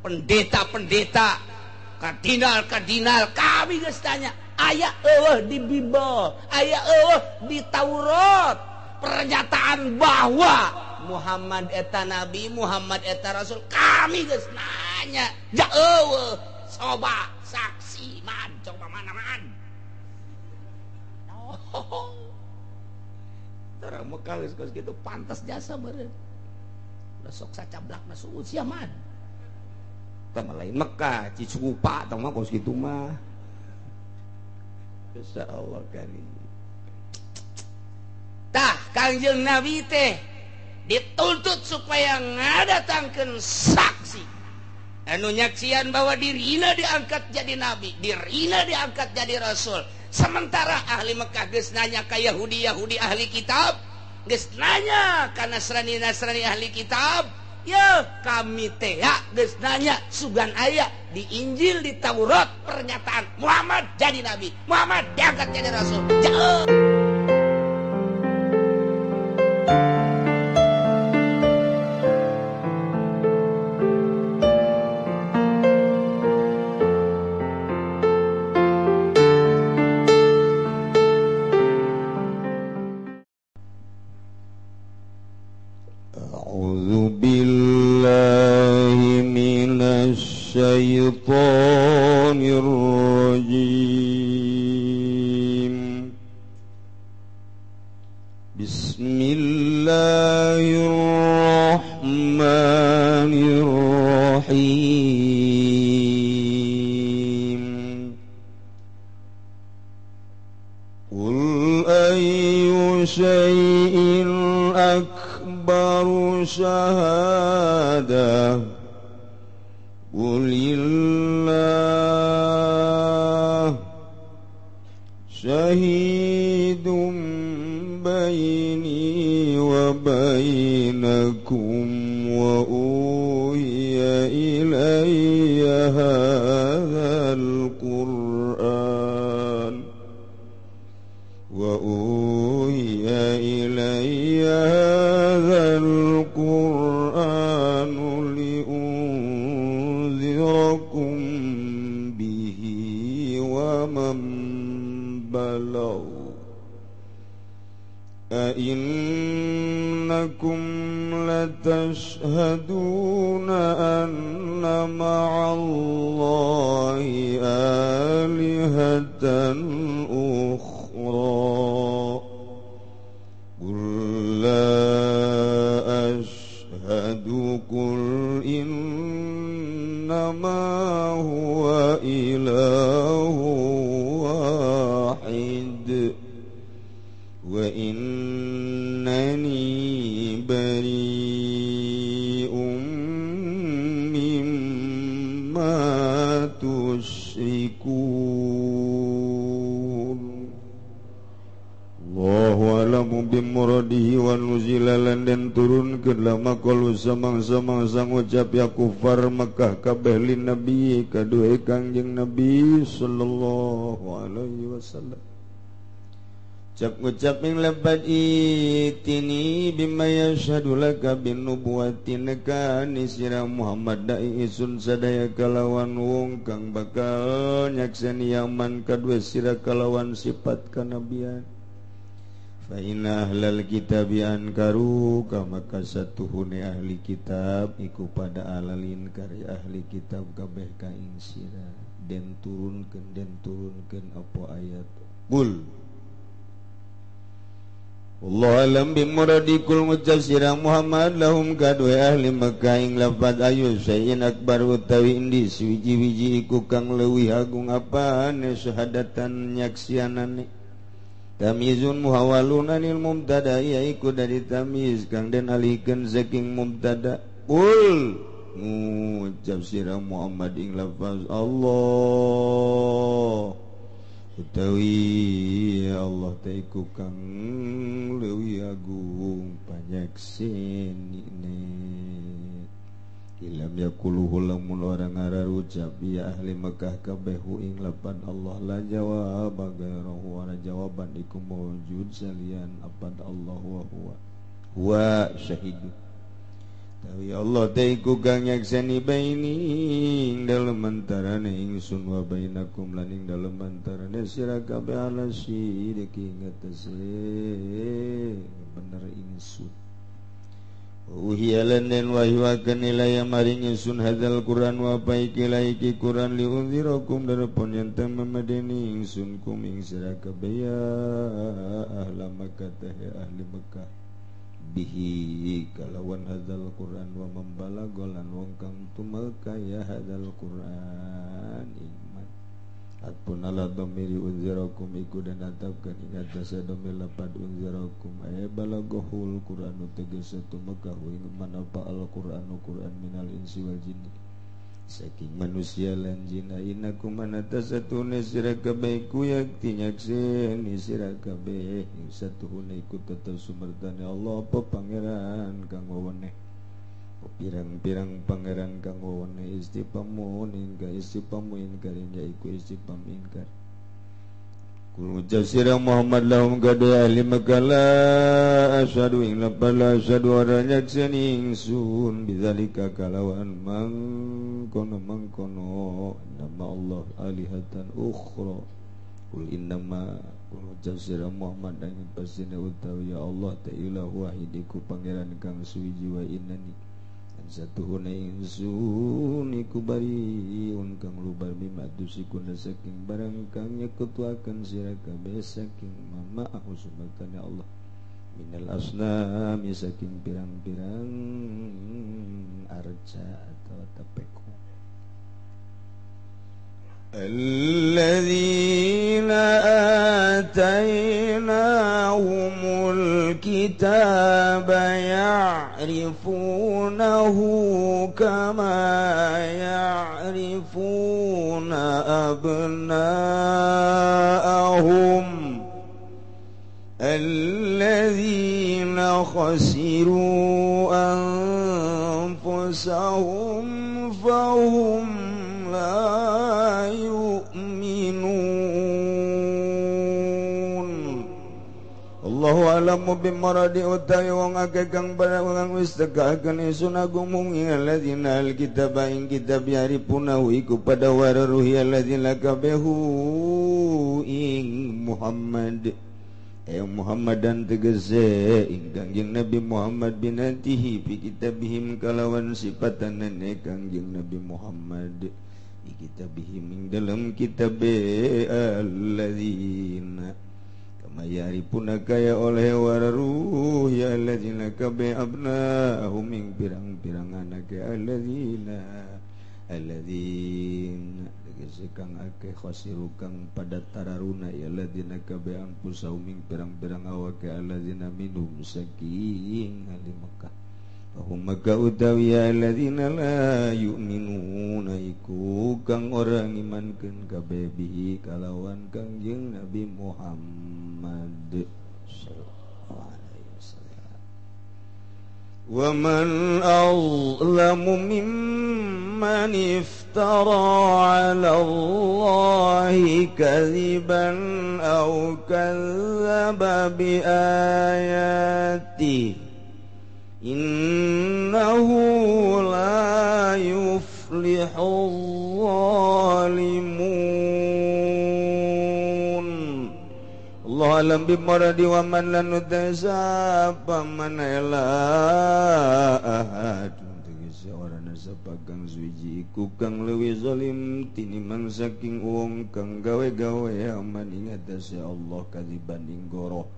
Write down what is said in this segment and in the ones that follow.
pendeta-pendeta, kardinal-kardinal, kami geus tanya, aya di Bible, aya di Taurat pernyataan bahwa Muhammad eta nabi, Muhammad eta rasul. Kami geus nanya, ja coba saksi man, coba mana man. Orang Mekah geus kitu pantas jasa beureun. Udah sok sacablakna suud sia man. Tama lain Mekah, Cicupa tong mah kos kitu mah. Insyaallah kali. Tah Kangjeng Nabi teh dituntut supaya ngadatangkeun saksi anu nyaksian bahwa dirina diangkat jadi nabi, dirina diangkat jadi rasul. Sementara ahli Mekah geus nanya ka Yahudi ahli kitab, geus nanya ka Nasrani ahli kitab. Ya kami teh geus nanya sugan aya di Injil, di Taurat pernyataan Muhammad jadi nabi, Muhammad diangkat jadi rasul. Syaitanirrajim. Bismillahirrahmanirrahim. Qul ayyu syai'in akbaru syahadah. Qulillah syahidum baini wa bainakum wa uhiya ilayya hadzal Qur'an wa uhiya ilayya hadzal Qur'an liunzirakum bihi wa man balagh. Ainnakum latashhaduna anna ma'allahi alihatan ukhra. Qul la ashhadu qul innama huwa ilahu wahid wa innani bari'um mimma tusyrikun. Allahu a'lamu bimuradihi wa nuzilalan dan turun ke lama kalu samang-samang ucap ya kufar Mekah kabeh lin nabi kadue Kangjeng Nabi sallallahu alaihi wasallam. Ngucap ing lebat itini bima yashhadu laka bin nubuwatinaka nisira Muhammad da'i isun sadaya kalawan wong kang bakal nyaksani yaman kadua sira kalawan sifat kanabian. Fa inna ahlal kitabi ankaru kama kasatuhune ahli kitab iku pada alalin kari ahli kitab kabeh ka ing sira den turunkeun apa ayat. Qul Allah alam bimuradikul ngucap sirah Muhammad lahum kadue ahli Mekah ing lafad ayu syai'in akbar utawi indi suwiji-wiji iku kang leuwih agung apane syahadatan nyaksianane. Tamyizun muhawalun anil mubtada yaiku dari tamyiz kang den alihkeun saking mubtada. Qul ngucap sirah Muhammad ing lafaz Allah utawi Allah taiku kang leuwih agung panyaksine. Ilam yakuluhu lamun orang ngarucap ya ahli Mekah kabehu ing lapan Allah la jawab gairahu wa jawaban iku mawjud salian apad Allah wa huwa syahid. Tawi Allah taiku kang nyaksani baini dalem antarane ingsun wa bainakum lan ing dalem antarane sira kabeh ala syiriki ngatese bener ingsun. Uhiyalan dan wahyuakan ilaya maring ingsun hadzal Quran wa paiki laiki Quran liunzirakum darapun yantam memadeni ingsun kum ing sira kabeh ahla Makkah ahli Makkah bihi kalawan hadzal Quran wa membalagolan wong kang tumakaya hadzal Quran iman atpun ala dhamiri unzirakum iku dan atapkan ingat dasa dhamir lapad unzirakum balagohul Quran tegese tumakahu ing manapa al Quranu Quran minal insi wal jinni saking manusia lan jin inakum anatasatune sira kabeh ku yakti nyakseni sira kabeh ing satuhune iku tetep sumertane Allah apa pangeran kang weweneh pirang-pirang pangeran kang weweneh istifamun ingkar istifamu ingkar yaiku istifam ingkar kul ucap sira Muhammad lahum kada ahli Makkah la asyhadu ing lapala asyhadu ora nyakseni ingsun bidzalika kalawan mangkono nama Allah alihatan ukhra kul innama kul ucap sira Muhammad dan pastine utawi ya Allah ta ilahu wahidiku pangeran kang suwiji wa innani satuhuna ingsun iku bariun kang lubar bimadusikun saking barang kang nyekutuaken sira kabeh saking ma'ahu subhanahu Allah minal asnami saking pirang-pirang arca atau tepeko alladzina atainahumul kitaba ya'rifunahu kama ya'rifuna abna'ahum alladzina khasiru anfusahum fahum la yu'minun. Allahu alamu bimaradi utawi wong akeh kang barang wis tegaken isun agung mung alladzina alkitaba ing kitab yaripunahu iku pada waruhi alladzina kabehu ing Muhammad Muhammadan tegese ing Kangjeng Nabi Muhammad binatihi fi kitabihim kalawan sipatanane Kangjeng Nabi Muhammad fi kitabihim ing dalam kitab alladzina kama yaripuna kaya oleh waruh ya alladzina kabe abnahum ing pirang-pirang anak alladzina tegese kang akeh khasiru kang pada tararuna ya alladzina kabe angpusahum ing pirang-pirang awake alladzina minhum saking ahli Makkah hum maka utawi alladzina la yu'minuna iku kang ora ngimankeun kabeh bihi kalawan Kangjeng Nabi Muhammad sallallahu alaihi wasallam wa man azlamu mimman iftara 'ala Allahi kadziban aw kadzdzaba bi ayatihi innahu la yuflihul zalimun. Allah alam bimaradi wa man lan utasaba man la ahad tegese ora nasaba kang suwiji iku kang leuwih zalim tinimbang saking wong kang gawe-gawe aman ing atase Allah kadziban ing goroh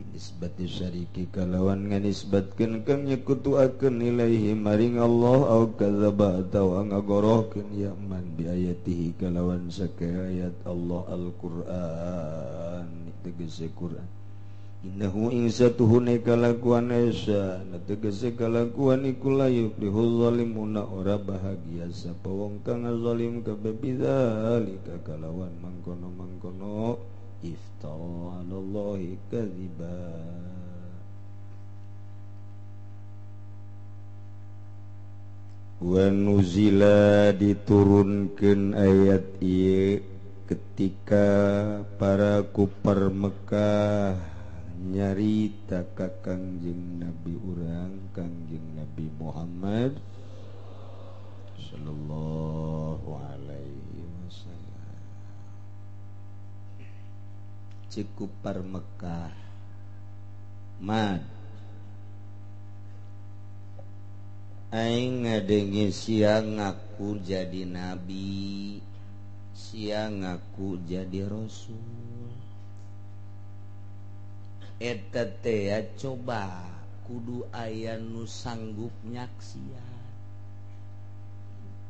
nisbati syariki kalawan nganisbatkeun kang nyekutuakeun ilaihi maring Allah au kadzaba atawa ngagorohkeun ya man bi ayatihi kalawan sake ayat Allah Al-Qur'an tegese Quran innahu ing satuhune kalakuan esa tegese kalakuan iku la yuflihul zalimuna ora bahagia sapa wong kang zalim kabeh bidzalika kalawan mangkono-mangkono iftara 'alallahi kadziba wa nuzila diturunkeun ayat ieu ketika para kufar Mekah nyarita ka Kangjeng Nabi urang Kangjeng Nabi Muhammad sallallahu alaihi wasallam. Cikupar Mekah mad aing ngadenge sia ngaku jadi nabi, sia ngaku jadi rasul. Eta teh coba kudu aya nu sanggup nyaksian.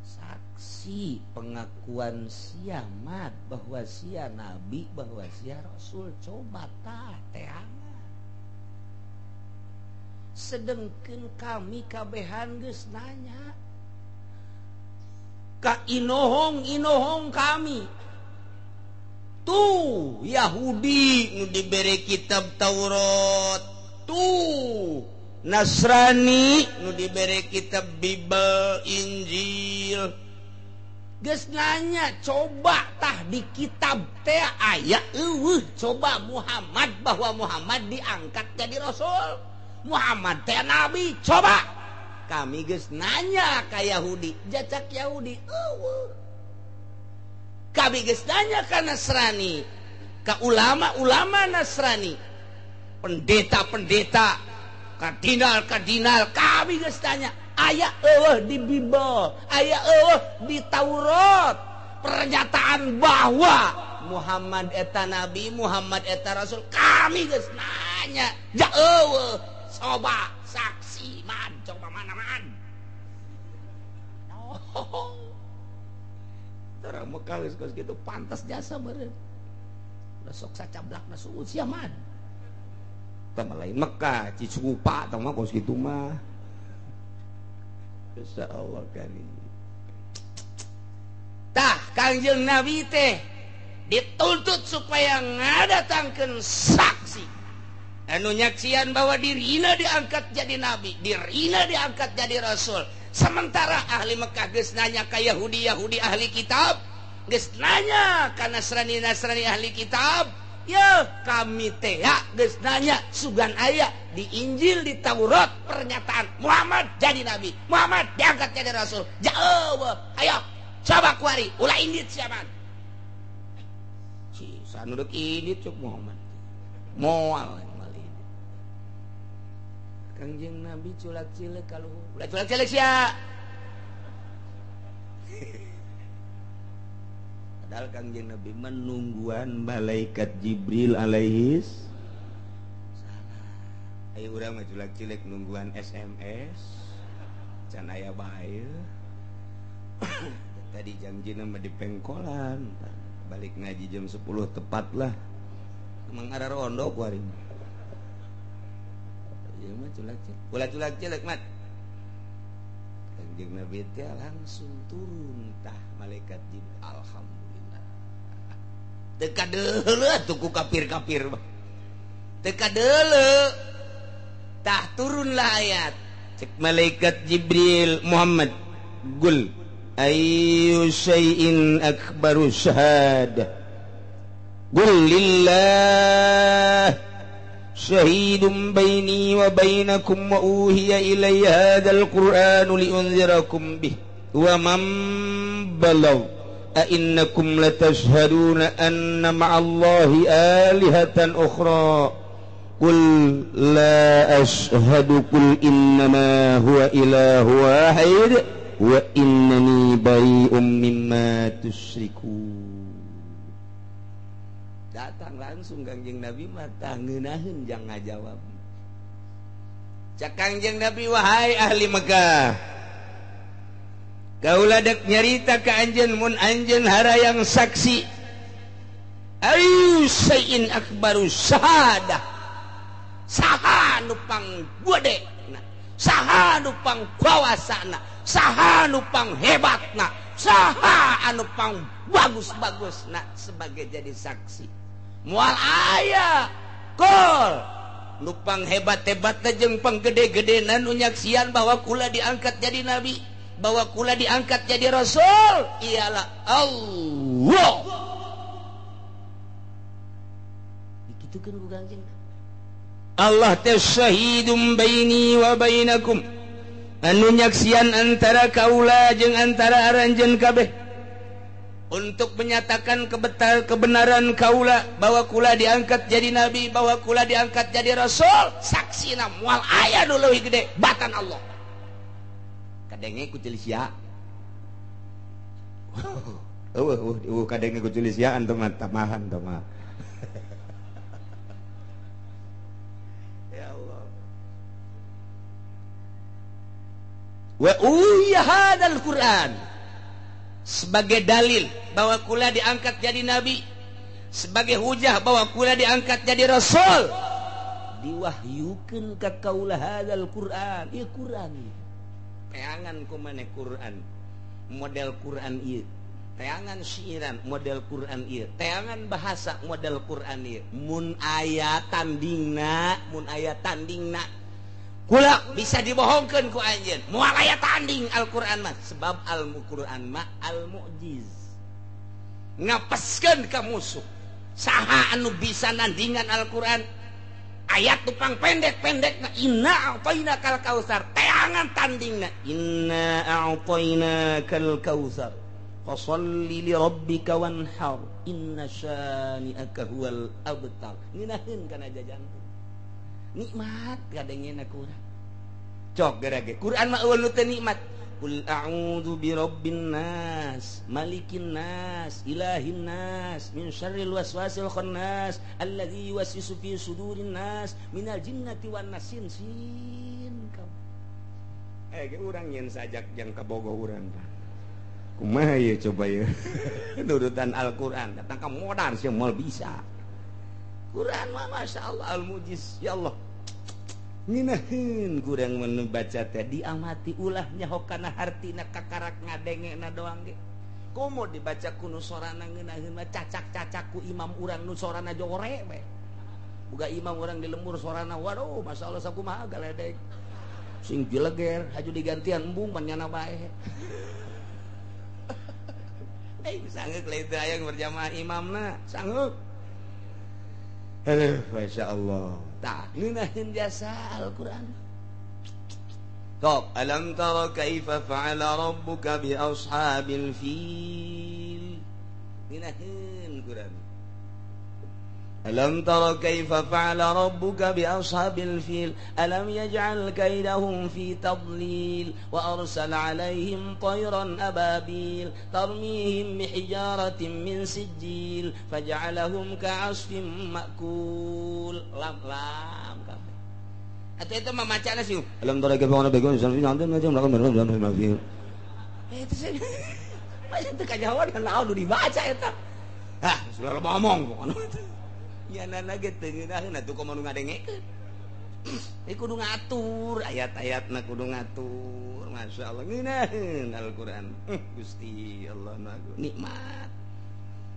Saksi pengakuan sia mad bahwa sia nabi, bahwa sia rasul, coba tah teangan. Sedengkeun kami kabehan geus nanya ka inohong kami tuh Yahudi nu diberi kitab Taurat, tuh Nasrani nu diberi kitab Bible, Injil. Geus nanya coba tah di kitab teh aya coba Muhammad, bahwa Muhammad diangkat jadi rasul, Muhammad teh nabi, coba kami geus nanya ka Yahudi, jacak Yahudi kami geus nanya ka Nasrani, ka ulama-ulama Nasrani, pendeta-pendeta, kardinal-kardinal, kami geus tanya aya di Bible, aya di Taurat pernyataan bahwa Muhammad eta nabi, Muhammad eta rasul. Kami geus nanya ja coba saksi man, coba mana man. Orang Mekah geus kitu pantas jasa meureun. Udah sok sacablakna suud sia man. Tah lain Mekah, Cicupa tah mah kos kitu mah. Insyaallah kali. Tah Kangjeng Nabi teh dituntut supaya ngadatangkeun saksi anu nyaksian bahwa dirina diangkat jadi nabi, dirina diangkat jadi rasul. Sementara ahli Mekah geus nanya ka Yahudi ahli kitab, geus nanya ka Nasrani ahli kitab. Ya kami teh geus nanya sugan aya di Injil, di Taurat pernyataan Muhammad jadi nabi, Muhammad diangkat jadi rasul. Jawab, ayo coba kuari ulah indit siaman. Si sanu deuk indit cuk Muhammad. Moal Kangjeng Nabi culak cilik kalau ulah culak cilik sia. Padahal Kangjeng Nabi menungguan malaikat Jibril alaihis salam. Ayo urang mah culak cilik nungguan SMS can aya bae. Tadi janjina mah di pengkolan, balik ngaji jam 10 tepat lah. Emang ada rondo kuari. Ya mah culak cilik. Ulah culak cilik mat. Kangjeng Nabi teh langsung turun tah malaikat Jibril. Alhamdulillah. Teu kadeuleu atuh ku kafir-kafir mah. Teu kadeuleu. Tah turunlah ayat. Cek malaikat Jibril, Muhammad gul ayu syai'in akbaru syahadah. Qul lillah syahidun baini wa bainakum wa uhiya ilayya hadzal qur'anu liunzirakum bih wa man balagh a innakum latashhaduna anna ma'allahi alihatan ukhra. Qul la ashhadu qul innama huwa ilahu wahid wa innani bari'um mimma tusyrikun. Datang langsung Kangjeng Nabi mata ngeunaheun jang ngajawab. Cak Kangjeng Nabi, wahai ahli Mekah, kaula dek nyarita ka anjeun mun anjeun harayang saksi ayu syai'in akbaru syahadah. Saha nu panggedena, saha nu pangkuasana, saha anu pang hebatna, saha anu pang bagus-bagusna sebagai jadi saksi. Moal aya kol nu pang hebat-hebatna jeung panggede-gedena nu nyaksian bahwa kula diangkat jadi nabi, bahwa kula diangkat jadi rasul, ialah Allah. Dikitukeun ku Kangjeng. Allah teh syahidum baini wa bainakum anu nyaksian antara kaula jeung antara aranjeun kabeh untuk menyatakan kebenaran kaula bahwa kula diangkat jadi nabi, bahwa kula diangkat jadi rasul. Saksina moal aya nu leuwih gede batan Allah. Kadenge ku cilisia. Kadenge ku cilisiaan teh mah tamahan teh mah. Ya Allah. Wa uya hadal Quran sebagai dalil bahwa kula diangkat jadi nabi, sebagai hujah bahwa kula diangkat jadi rasul, diwahyukeun ka kaula hadzal Quran. Ieu Quran teangan ku maneh Quran, model Quran ieu teangan syiran model Quran ieu, teangan bahasa model Quran ieu. Mun aya tandingna kula bisa dibohongkeun ku anjeun. Moal aya tanding Al-Qur'an mah, sebab Al-Qur'an mah al-mu'jiz. Ngapeskeun ka musuh. Saha anu bisa nandingan Al-Qur'an? Ayat tupang pendek-pendekna inna a'tainakal kautsar, teangan tandingna inna a'tainakal kautsar fasholli li rabbika wanhar inna syani'aka huwal abtar. Nginaheun kana jajanteun. Nikmat kadengena Quran. Cok gerage Quran mah eueuh teh nikmat. Qul a'udzu birabbin nas, malikin nas, ilahin nas, min syarril waswasil khannas, alladzi yuwaswisu fi sudurin nas, minal jinnati wan nasin sin. Ge urang yen sajak jang kabogoh urang. Kumaha ye coba ye. Nurutan Al-Qur'an datang ka modar sih moal bisa. Quran mah masya Allah al-mujiz. Ya Allah nginaheun kurang membaca teh diamati ulah nyahokana hartina kakarak ngadengena doang ge. Komo dibaca ku nu sorana ngeunaheun mah cacak-cacak ku imam urang nu sorana jore we. Boga imam urang di lembur sorana waduh masya Allah sakumaha galedeg. Sing jileger haju digantian embung manyana bae. Sanggeuk lain teh aya berjamaah imamna sanggeuk. Masya Allah. Tak ngeunaheun jasa Al-Quran. Top. Alam tara kaifa fa'ala rabbuka bi ashabil fil. Ngeunaheun Quran. Alam tara kaifa fa'ala rabbuka bi ashabil fil. Alam yaj'al kaidahum fi tadlil wa arsala 'alaihim tayran ababil tarmihim bihijaratin min sijil faj'alahum ka'asfin ma'kul. Lam kabeh. Atuh eta mah macana sih. Alam tara kaifa fa'ala rabbuka bi ashabil fil. Itu sih. Macam teu kajawan kan naon dibaca eta. Hah, sudah ngomong pokona. Ya nana ge teu ngeunaheun atuh kumaha nu ngadengekeun. Kudu ngatur ayat-ayatna kudu ngatur. Masyaallah ngeunaheun Al-Qur'an. Gusti Allah nikmat.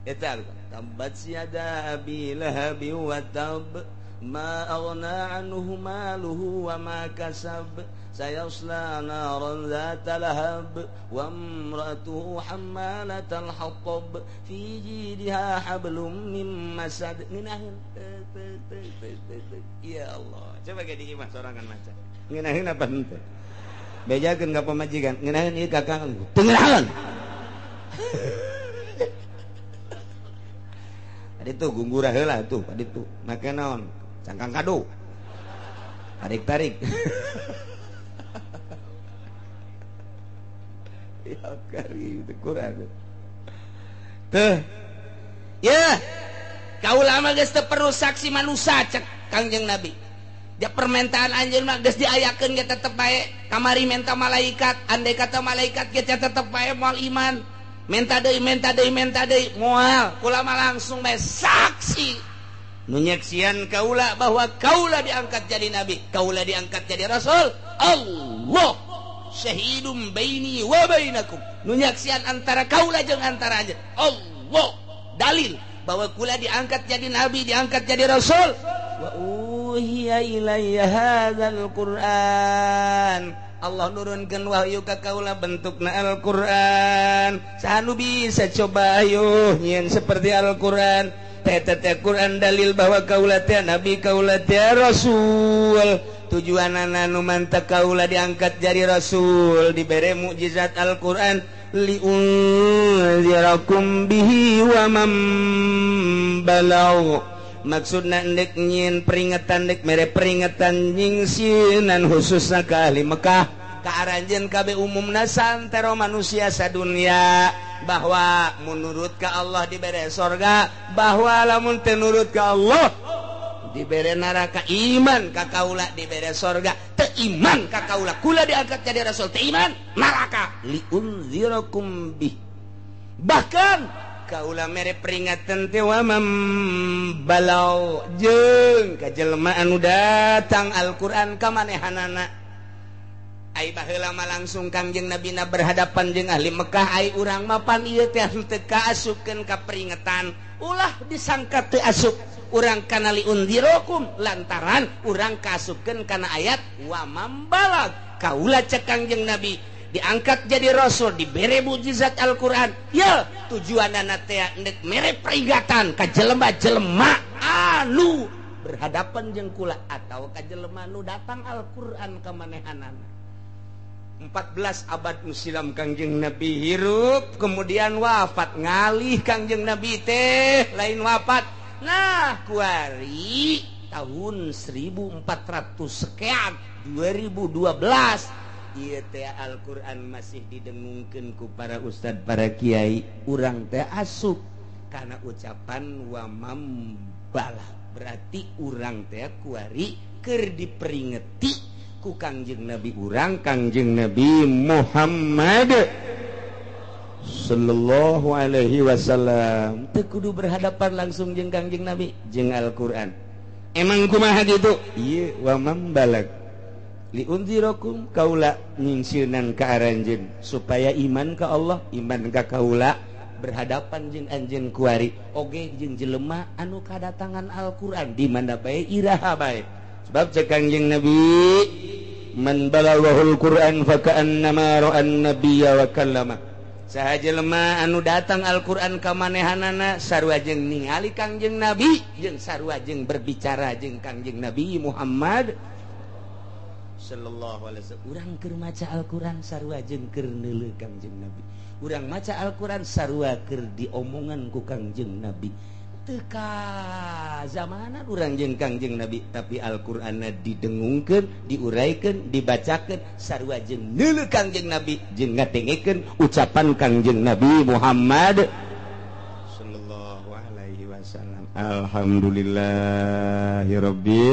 Eta tabat yada abi lahabi wa tab ma aghna anhu maluhu wa ma kasab sayasla naran dzata lahab wa imratuhu hammalatal hatab fi jidha hablum min masad. Ngeunaheun ya Allah. Coba ge di imah sorangan maca. Ngeunaheun apa henteu? Bejakeun ka pamajikan. Ngeunaheun ieu kakang. Teu ngeunaheun. Adi tuh gunggurah heula tuh, adi tuh. Make naon? Cangkang kado. Tarik-tarik. Ya kari itu Quran. Teh. Ya. Kaula mah geus teu perlu saksi manusia cek Kangjeng Nabi. Dia permintaan anjeun mah geus diayakeun ge tetep bae. Kamari minta malaikat, andai kata malaikat ge tetep bae moal iman. Minta deui moal. Kula mah langsung bae saksi. Nu nyaksian kaula bahwa kaula diangkat jadi nabi, kaula diangkat jadi rasul. Allah syahidum baini wa bainakum. Nu nyaksian antara kaula jeung antara anjeun. Allah dalil bahwa kula diangkat jadi nabi, diangkat jadi rasul. Wa uhiya ilayya hadzal Qur'an. Allah nurunkeun wahyu ka kaula bentukna Al-Qur'an. Saha nu bisa coba ayo nyieun seperti Al-Qur'an. Quran dalil bahwa kaula teh nabi kaula teh rasul tujuanana nu mantap kaula diangkat jadi rasul dibere mukjizat Al-Qur'an liunzirakum bihi wa man balagh maksudna endek nyin peringatan dek mere peringatan nyingsinan khususna ka ahli Mekah ka aranjeun kabeh umumna santero manusia sadunya bahwa menurut ka Allah dibere sorga bahwa lamun teu nurut ka Allah dibere neraka iman ka kaula dibere sorga teu iman ka kaula kula diangkat jadi rasul teu iman neraka liunzirakum bih bahkan kaula mere peringatan teh wa mambalau jeung ka jelema anu datang Al-Qur'an ka manehanana ai baheula mah langsung Kangjeng Nabi na berhadapan jeung ahli Mekah ai urang mah pan ieu teh teu kaasupkeun ka peringatan ulah disangka teu asup urang kana liunzirakum lantaran urang kaasupkeun kana ayat wa mambalag kaula cek Kangjeng Nabi diangkat jadi rasul dibere mukjizat Al-Qur'an ya tujuanana teh endek mere peringatan ka jelema-jelema anu berhadapan jeung kula atawa ka jelema anu datang Al-Qur'an ka manehanana 14 abad silam Kangjeng Nabi hirup kemudian wafat ngalih Kangjeng Nabi teh lain wafat nah kuari tahun 1400 sekian 2012 ieu teh Al-Qur'an masih didengungkeun ku para ustad para kiai urang teh asup kana ucapan wa mambalah berarti urang teh kuari keur diperingeti ku Kangjeng Nabi urang Kangjeng Nabi Muhammad sallallahu alaihi wasallam teu kudu berhadapan langsung jeung Kangjeng Nabi jeung Al-Qur'an emang kumaha gitu ieu wa mambalag liunzirakum kaula nyingsieunan ka aranjeun supaya iman ka Allah iman ka kaula berhadapan jeung anjeun kuari oge jeung jelema anu kadatangan Al-Qur'an di mana bae iraha bae sebab cek Kangjeng Nabi man balaghul Qur'an fa ka'annama ra'an nabiyya wa kallama saha jelema anu datang Al-Qur'an ka manehanana sarua jeung ningali Kangjeng Nabi jeung sarua jeung berbicara jeung Kangjeng Nabi Muhammad sallallahu alaihi wasallam urang keur maca Al-Qur'an sarua jeung keur neuleuh Kangjeng Nabi urang maca Al-Qur'an sarua keur diomongan ku Kangjeng Nabi teka zamanan urang jeung Kangjeng Nabi tapi Al-Qur'anna didengungkeun diuraykeun dibacakeun sarua jeung neuleuh Kangjeng Nabi jeung ngadengekeun ucapan Kangjeng Nabi Muhammad sallallahu alaihi wasallam alhamdulillahirabbil